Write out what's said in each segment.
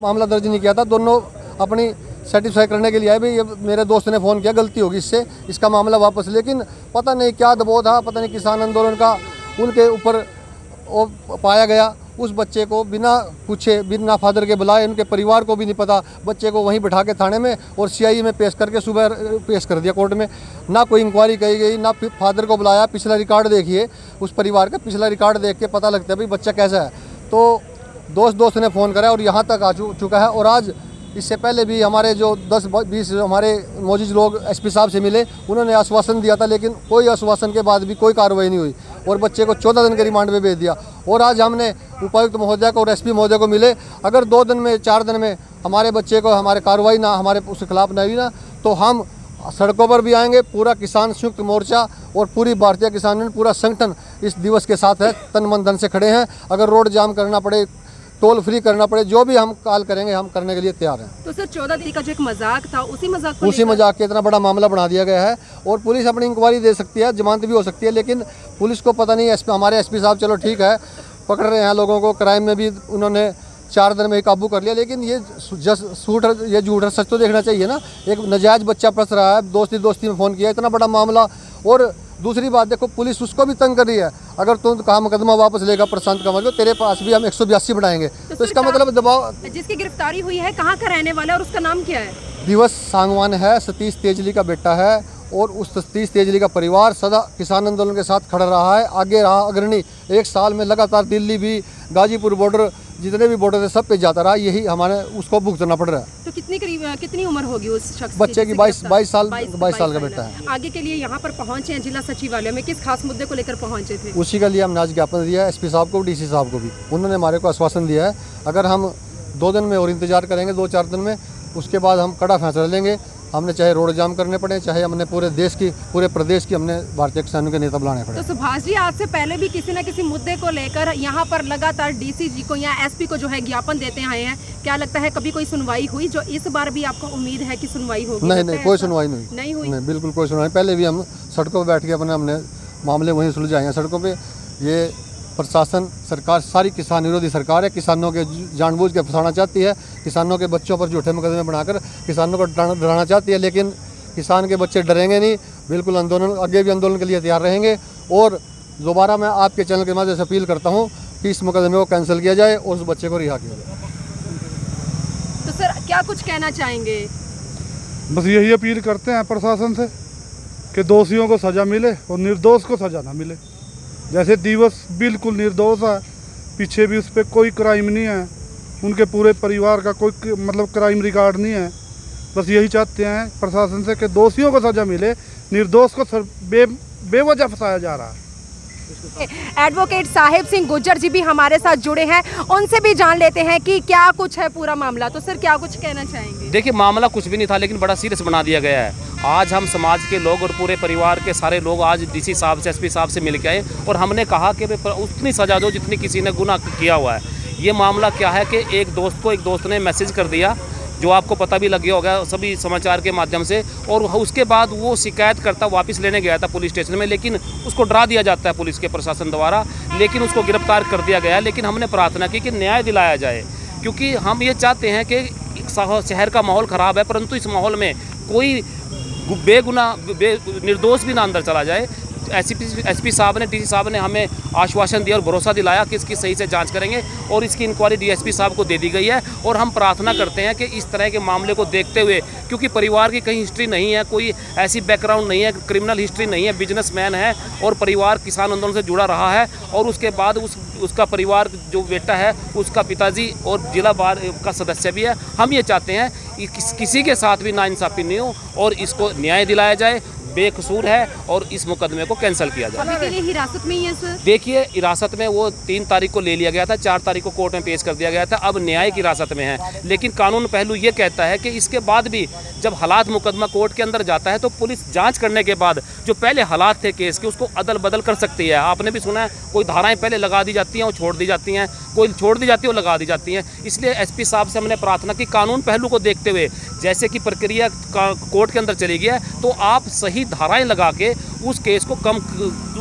मामला दर्ज नहीं किया था। दोनों अपनी सेटिस्फाई करने के लिए आए, भाई ये मेरे दोस्त ने फ़ोन किया, गलती होगी इससे, इसका मामला वापस। लेकिन पता नहीं क्या दबाव था, पता नहीं किसान आंदोलन का उनके ऊपर वो पाया गया। उस बच्चे को बिना पूछे, बिना फादर के बुलाए, उनके परिवार को भी नहीं पता, बच्चे को वहीं बिठा के थाने में और CI में पेश करके सुबह पेश कर दिया कोर्ट में। ना कोई इंक्वायरी कही गई, ना फादर को बुलाया। पिछला रिकॉर्ड देखिए उस परिवार का, पिछला रिकॉर्ड देख के पता लगता है भाई बच्चा कैसा है। तो दोस्त ने फ़ोन करा और यहाँ तक आ चुका है। और आज इससे पहले भी हमारे जो 10-20 हमारे मौजूद लोग SP साहब से मिले, उन्होंने आश्वासन दिया था, लेकिन कोई आश्वासन के बाद भी कोई कार्रवाई नहीं हुई और बच्चे को 14 दिन के रिमांड में भेज दिया। और आज हमने उपायुक्त महोदय को और SP महोदय को मिले, अगर 2 दिन में 4 दिन में हमारे बच्चे को हमारे कार्रवाई ना, हमारे उसके खिलाफ नहीं हुई ना, तो हम सड़कों पर भी आएंगे। पूरा किसान संयुक्त मोर्चा और पूरी भारतीय किसान यूनियन, पूरा संगठन इस दिवस के साथ है, तन मन धन से खड़े हैं। अगर रोड जाम करना पड़े, टोल फ्री करना पड़े, जो भी हम कॉल करेंगे, हम करने के लिए तैयार हैं। तो सर 14 दिन का जो एक मजाक था, उसी मजाक के इतना बड़ा मामला बना दिया गया है। और पुलिस अपनी इंक्वायरी दे सकती है, जमानत भी हो सकती है, लेकिन पुलिस को पता नहीं। हमारे SP साहब चलो ठीक है, पकड़ रहे हैं लोगों को, क्राइम में भी उन्होंने 4 दिन में ही काबू कर लिया, लेकिन ये झूठ है, सच तो देखना चाहिए ना। एक नजायज़ बच्चा फंस रहा है, दोस्ती में फ़ोन किया, इतना बड़ा मामला। और दूसरी बात देखो, पुलिस उसको भी तंग कर रही है, अगर तुम कहा मुकदमा वापस लेगा प्रशांत कंवर को, तेरे पास भी हम 182 बनाएंगे। तो इसका मतलब दबाव। जिसकी गिरफ्तारी हुई है कहाँ का रहने वाला है और उसका नाम क्या है? दिवस सांगवान है, सतीश तेजली का बेटा है। और उस सतीश तेजली का परिवार सदा किसान आंदोलन के साथ खड़ा रहा है, आगे रहा अग्रणी। 1 साल में लगातार दिल्ली भी, गाजीपुर बॉर्डर, जितने भी बॉर्डर थे सब पे जाता रहा। यही हमारे उसको भुगतना पड़ रहा है। तो कितनी उम्र होगी उस शख्स बच्चे की? 22 साल का बेटा है। आगे के लिए यहाँ पर पहुँचे हैं जिला सचिवालय में, किस खास मुद्दे को लेकर पहुँचे थे? उसी के लिए हमने आज ज्ञापन दिया है SP साहब को, DC साहब को भी। उन्होंने हमारे को आश्वासन दिया है, अगर हम 2 दिन में और इंतजार करेंगे, 2-4 दिन में, उसके बाद हम कड़ा फैसला लेंगे। हमने चाहे रोड जाम करने पड़े, चाहे हमने पूरे प्रदेश की हमने भारतीय किसानों के नेता बुलाने पड़े। तो सुभाष जी, आज से पहले भी किसी न किसी मुद्दे को लेकर यहाँ पर लगातार DC जी को या SP को जो है ज्ञापन देते आए हैं, क्या लगता है कभी कोई सुनवाई हुई? जो इस बार भी आपको उम्मीद है कि सुनवाई होगी? नहीं, कोई सुनवाई नहीं हुई। नहीं, बिल्कुल कोई सुनवाई। पहले भी हम सड़कों पर बैठ के हमने मामले वहीं सुलझाए हैं सड़कों पर। ये प्रशासन, सरकार सारी किसान विरोधी सरकार है, किसानों के जानबूझ के फंसाना चाहती है, किसानों के बच्चों पर झूठे मुकदमे बनाकर किसानों को डराना चाहती है। लेकिन किसान के बच्चे डरेंगे नहीं, बिल्कुल आगे भी आंदोलन के लिए तैयार रहेंगे। और दोबारा मैं आपके चैनल के माध्यम से अपील करता हूँ कि इस मुकदमे को कैंसिल किया जाए और उस बच्चे को रिहा किया जाए। तो सर क्या कुछ कहना चाहेंगे? बस यही अपील करते हैं प्रशासन से कि दोषियों को सज़ा मिले और निर्दोष को सज़ा ना मिले। जैसे दिवस बिल्कुल निर्दोष है, पीछे भी उस पर कोई क्राइम नहीं है, उनके पूरे परिवार का कोई क्राइम रिकॉर्ड नहीं है। बस यही चाहते हैं प्रशासन से कि दोषियों को सज़ा मिले, निर्दोष को बेवजह फंसाया जा रहा है। एडवोकेट साहिब सिंह गुर्जर जी भी हमारे साथ जुड़े हैं, उनसे भी जान लेते हैं कि क्या कुछ है पूरा मामला। तो सर क्या कुछ कहना चाहेंगे? देखिए, मामला कुछ भी नहीं था, लेकिन बड़ा सीरियस बना दिया गया है। आज हम समाज के लोग और पूरे परिवार के सारे लोग आज DC साहब से, SP साहब से मिल के आए और हमने कहा कि उतनी सज़ा दो जितनी किसी ने गुनाह किया हुआ है। ये मामला क्या है कि एक दोस्त ने मैसेज कर दिया, जो आपको पता भी लग गया होगा सभी समाचार के माध्यम से, और उसके बाद वो शिकायत करता वापस लेने गया था पुलिस स्टेशन में, लेकिन उसको डरा दिया जाता है पुलिस के प्रशासन द्वारा, लेकिन उसको गिरफ्तार कर दिया गया। लेकिन हमने प्रार्थना की कि न्याय दिलाया जाए, क्योंकि हम ये चाहते हैं कि शहर का माहौल ख़राब है, परंतु इस माहौल में कोई निर्दोष भी ना अंदर चला जाए। SP साहब ने, DC साहब ने हमें आश्वासन दिया और भरोसा दिलाया कि इसकी सही से जांच करेंगे और इसकी इंक्वायरी DSP साहब को दे दी गई है। और हम प्रार्थना करते हैं कि इस तरह के मामले को देखते हुए, क्योंकि परिवार की कहीं हिस्ट्री नहीं है, कोई ऐसी बैकग्राउंड नहीं है, क्रिमिनल हिस्ट्री नहीं है, बिजनेसमैन है और परिवार किसान आंदोलन से जुड़ा रहा है। और उसके बाद उसका परिवार जो बेटा है, उसका पिताजी और जिला बार का सदस्य भी है। हम ये चाहते हैं किसी के साथ भी नाइंसाफ़ी नहीं हो और इसको न्याय दिलाया जाए, बेकसूर है, और इस मुकदमे को कैंसिल किया जाए। अभी के लिए हिरासत में ही है सर? देखिए, हिरासत में वो 3 तारीख को ले लिया गया था, 4 तारीख को कोर्ट में पेश कर दिया गया था, अब न्यायिक हिरासत में है। लेकिन कानून पहलू ये कहता है कि इसके बाद भी जब हालात मुकदमा कोर्ट के अंदर जाता है तो पुलिस जांच करने के बाद जो पहले हालात थे केस के, उसको अदल बदल कर सकती है। आपने भी सुना है, कोई धाराएं पहले लगा दी जाती हैं और छोड़ दी जाती हैं, कोई छोड़ दी जाती है और लगा दी जाती हैं। इसलिए SP साहब से हमने प्रार्थना की, कानून पहलू को देखते हुए जैसे कि प्रक्रिया कोर्ट के अंदर चली गई है, तो आप सही धाराएं लगा के उस केस को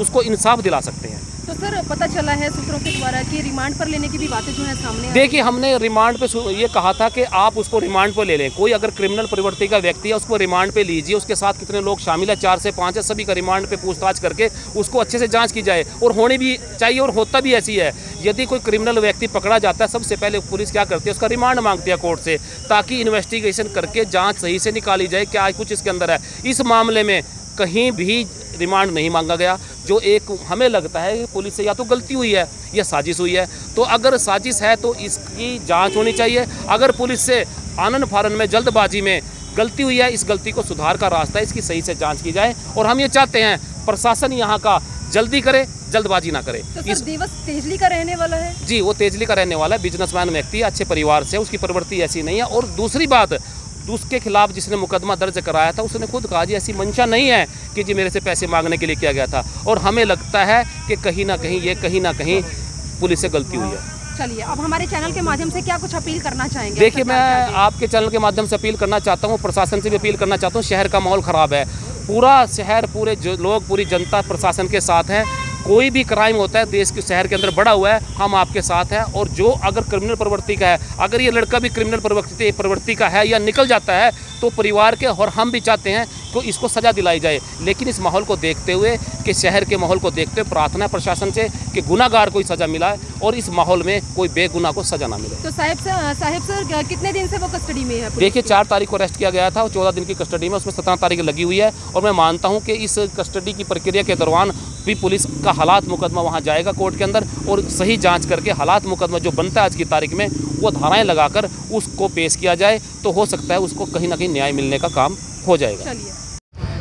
उसको इंसाफ दिला सकते हैं। तो सर पता चला है सूत्रों के द्वारा कि रिमांड पर लेने की भी बातें जो है सामने देखिए, हमने रिमांड पे ये कहा था कि आप उसको रिमांड पे ले लें। कोई अगर क्रिमिनल प्रवृत्ति का व्यक्ति है उसको रिमांड पे लीजिए, उसके साथ कितने लोग शामिल है, 4 से 5 है, सभी का रिमांड पे पूछताछ करके उसको अच्छे से जांच की जाए और होनी भी चाहिए और होता भी ऐसी है। यदि कोई क्रिमिनल व्यक्ति पकड़ा जाता है, सबसे पहले पुलिस क्या करती है, उसका रिमांड मांगती है कोर्ट से, ताकि इन्वेस्टिगेशन करके जाँच सही से निकाली जाए क्या कुछ इसके अंदर है। इस मामले में कहीं भी रिमांड नहीं मांगा गया, जो एक हमें लगता है कि पुलिस से या तो गलती हुई है या साजिश हुई है। तो अगर साजिश है तो इसकी जांच होनी चाहिए। अगर पुलिस से आनन फानन में जल्दबाजी में गलती हुई है, इस गलती को सुधार का रास्ता है, इसकी सही से जांच की जाए। और हम ये चाहते हैं प्रशासन यहाँ का जल्दी करे, जल्दबाजी ना करे। तो सर दिवस तेजली का रहने वाला है? जी, वो तेजली का रहने वाला है, बिजनेसमैन व्यक्ति है, अच्छे परिवार से, उसकी प्रवृत्ति ऐसी नहीं है। और दूसरी बात, उसके खिलाफ जिसने मुकदमा दर्ज कराया था उसने खुद कहा जी ऐसी मंशा नहीं है कि जी मेरे से पैसे मांगने के लिए किया गया था। और हमें लगता है कि कहीं ना कहीं पुलिस से गलती हुई है। चलिए, अब हमारे चैनल के माध्यम से क्या कुछ अपील करना चाहेंगे? देखिए, मैं आपके चैनल के माध्यम से अपील करना चाहता हूँ, प्रशासन से भी अपील करना चाहता हूँ। शहर का माहौल ख़राब है, पूरा शहर, पूरे जो लोग, पूरी जनता प्रशासन के साथ हैं। कोई भी क्राइम होता है देश के शहर के अंदर बढ़ा हुआ है, हम आपके साथ हैं। और जो अगर क्रिमिनल प्रवृत्ति का है, अगर ये लड़का भी क्रिमिनल प्रवृत्ति का है या निकल जाता है, तो परिवार के और हम भी चाहते हैं कि इसको सज़ा दिलाई जाए। लेकिन इस माहौल को देखते हुए, कि शहर के माहौल को देखते हुए प्रार्थना है प्रशासन से कि गुनाहगार को सज़ा मिलाए और इस माहौल में कोई बेगुनाह को सज़ा ना मिले। तो साहिब सर कितने दिन से वो कस्टडी में है? देखिए, 4 तारीख को अरेस्ट किया गया था, 14 दिन की कस्टडी में, उसमें 17 तारीख लगी हुई है। और मैं मानता हूँ कि इस कस्टडी की प्रक्रिया के दौरान भी पुलिस का हालात मुकदमा वहाँ जाएगा कोर्ट के अंदर और सही जांच करके हालात मुकदमा जो बनता है आज की तारीख में, वो धाराएं लगाकर उसको पेश किया जाए, तो हो सकता है उसको कहीं ना कहीं न्याय मिलने का काम हो जाएगा। चलिए,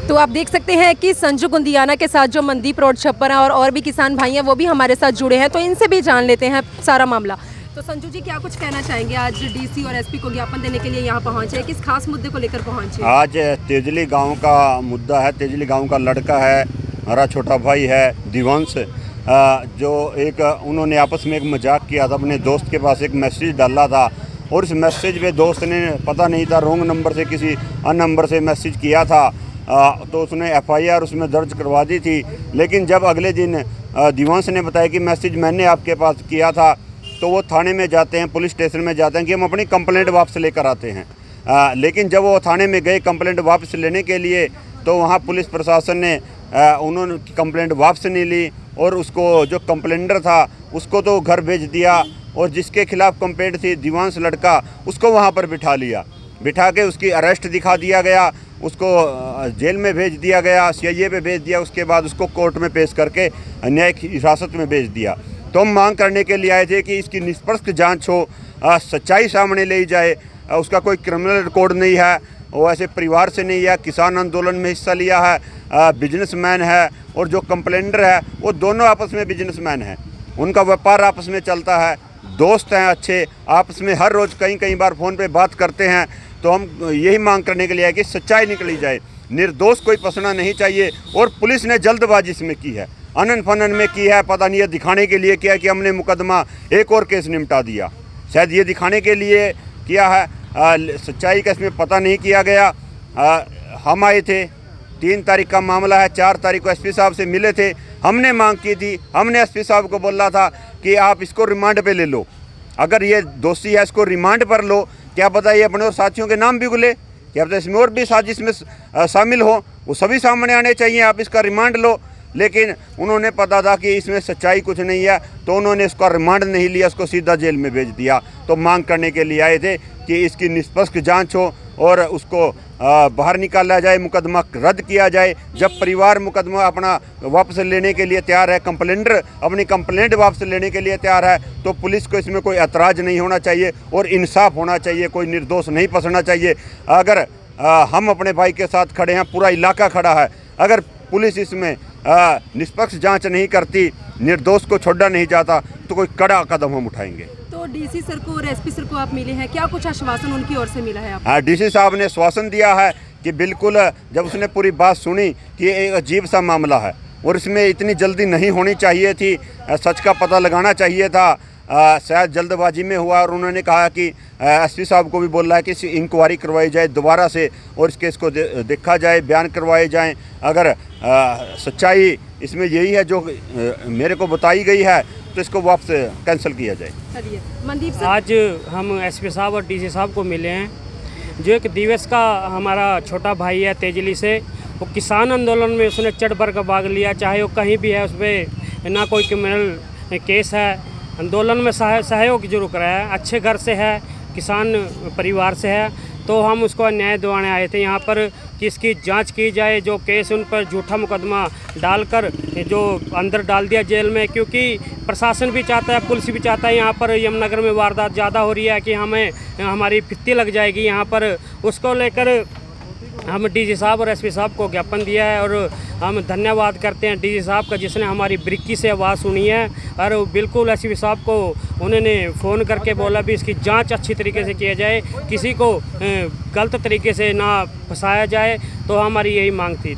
तो आप देख सकते हैं कि संजू गुंदियाना के साथ जो मनदीप रोड छप्पर हैं और भी किसान भाई हैं वो भी हमारे साथ जुड़े हैं, तो इनसे भी जान लेते हैं सारा मामला। तो संजू जी, क्या कुछ कहना चाहेंगे? आज डीसी और एसपी को ज्ञापन देने के लिए यहाँ पहुँचे, किस खास मुद्दे को लेकर पहुँचे? आज तेजली गांव का मुद्दा है। तेजली गांव का लड़का है, हमारा छोटा भाई है दिवंश, जो एक उन्होंने आपस में एक मजाक किया था, अपने दोस्त के पास एक मैसेज डाला था और उस मैसेज पे दोस्त ने पता नहीं था रोंग नंबर से किसी अन्य नंबर से मैसेज किया था, तो उसने FIR उसमें दर्ज करवा दी थी। लेकिन जब अगले दिन दिवंश ने बताया कि मैसेज मैंने आपके पास किया था, तो वो थाने में जाते हैं, पुलिस स्टेशन में जाते हैं कि हम अपनी कंप्लेंट वापस लेकर आते हैं। लेकिन जब वो थाने में गए कंप्लेंट वापस लेने के लिए, तो वहाँ पुलिस प्रशासन ने उन्होंने कंप्लेंट वापस नहीं ली और उसको जो कंप्लेंडर था उसको तो घर भेज दिया और जिसके खिलाफ कंप्लेंट थी दिवांश लड़का, उसको वहाँ पर बिठा के उसकी अरेस्ट दिखा दिया गया, उसको जेल में भेज दिया गया, CIA पे भेज दिया। उसके बाद उसको कोर्ट में पेश करके न्यायिक हिरासत में भेज दिया। तो हम मांग करने के लिए आए थे कि इसकी निष्पक्ष जांच हो, सच्चाई सामने लाई जाए। उसका कोई क्रिमिनल रिकॉर्ड नहीं है, वो ऐसे परिवार से नहीं है, किसान आंदोलन में हिस्सा लिया है, बिजनेसमैन है, और जो कंप्लेंडर है वो दोनों आपस में बिजनेसमैन हैं, उनका व्यापार आपस में चलता है, दोस्त हैं अच्छे, आपस में हर रोज़ कई बार फ़ोन पे बात करते हैं। तो हम यही मांग करने के लिए है कि सच्चाई निकली जाए, निर्दोष कोई फंसना नहीं चाहिए। और पुलिस ने जल्दबाजी इसमें की है, अनन फनन में की है, पता नहीं ये दिखाने के लिए किया कि हमने मुकदमा एक और केस निपटा दिया, शायद ये दिखाने के लिए किया है। सच्चाई का इसमें पता नहीं किया गया। हम आए थे, 3 तारीख का मामला है, 4 तारीख को SP साहब से मिले थे, हमने मांग की थी, हमने SP साहब को बोला था कि आप इसको रिमांड पे ले लो, अगर ये दोषी है इसको रिमांड पर लो, क्या पता ये अपने और साथियों के नाम भी गुले, क्या पता इसमें और भी साजिश में शामिल हो, वो सभी सामने आने चाहिए, आप इसका रिमांड लो। लेकिन उन्होंने पता था कि इसमें सच्चाई कुछ नहीं है, तो उन्होंने इसका रिमांड नहीं लिया, उसको सीधा जेल में भेज दिया। तो मांग करने के लिए आए थे कि इसकी निष्पक्ष जांच हो और उसको बाहर निकाला जाए, मुकदमा रद्द किया जाए। जब परिवार मुकदमा अपना वापस लेने के लिए तैयार है, कंप्लेंडर अपनी कंप्लेंट वापस लेने के लिए तैयार है, तो पुलिस को इसमें कोई एतराज़ नहीं होना चाहिए और इंसाफ होना चाहिए, कोई निर्दोष नहीं फंसना चाहिए। अगर हम अपने भाई के साथ खड़े हैं, पूरा इलाका खड़ा है, अगर पुलिस इसमें निष्पक्ष जांच नहीं करती, निर्दोष को छोड़ा नहीं जाता, तो कोई कड़ा कदम हम उठाएंगे। तो DC सर को और SP सर को आप मिले हैं, क्या कुछ आश्वासन उनकी ओर से मिला है आपको? हाँ, DC साहब ने आश्वासन दिया है कि बिल्कुल, जब उसने पूरी बात सुनी कि एक अजीब सा मामला है और इसमें इतनी जल्दी नहीं होनी चाहिए थी, सच का पता लगाना चाहिए था, शायद जल्दबाजी में हुआ, और उन्होंने कहा कि एसपी साहब को भी बोल रहा है कि इस इंक्वायरी करवाई जाए दोबारा से और इस केस को देखा जाए, बयान करवाए जाएं। अगर सच्चाई इसमें यही है जो मेरे को बताई गई है तो इसको वापस कैंसिल किया जाए। चलिए मनदीप सर, आज हम एसपी साहब और डीसी साहब को मिले हैं। जो एक दिवस का हमारा छोटा भाई है तेजली से, वो किसान आंदोलन में उसने चढ़ बढ़ कर भाग लिया, चाहे वो कहीं भी है, उस पर ना कोई क्रिमिनल केस है। आंदोलन में सहयोग जरूर कराया है, अच्छे घर से है, किसान परिवार से है, तो हम उसको न्याय दिलाने आए थे यहाँ पर कि इसकी जांच की जाए। जो केस उन पर झूठा मुकदमा डालकर जो अंदर डाल दिया जेल में, क्योंकि प्रशासन भी चाहता है, पुलिस भी चाहता है यहाँ पर यमुनानगर में वारदात ज़्यादा हो रही है कि हमें हमारी फित्ती लग जाएगी यहाँ पर। उसको लेकर हम डीजी साहब और एसपी साहब को ज्ञापन दिया है और हम धन्यवाद करते हैं डीजी साहब का जिसने हमारी बरीकी से आवाज़ सुनी है। और बिल्कुल एसपी साहब को उन्होंने फ़ोन करके बोला भी इसकी जांच अच्छी तरीके से किया जाए, किसी को गलत तरीके से ना फंसाया जाए, तो हमारी यही मांग थी।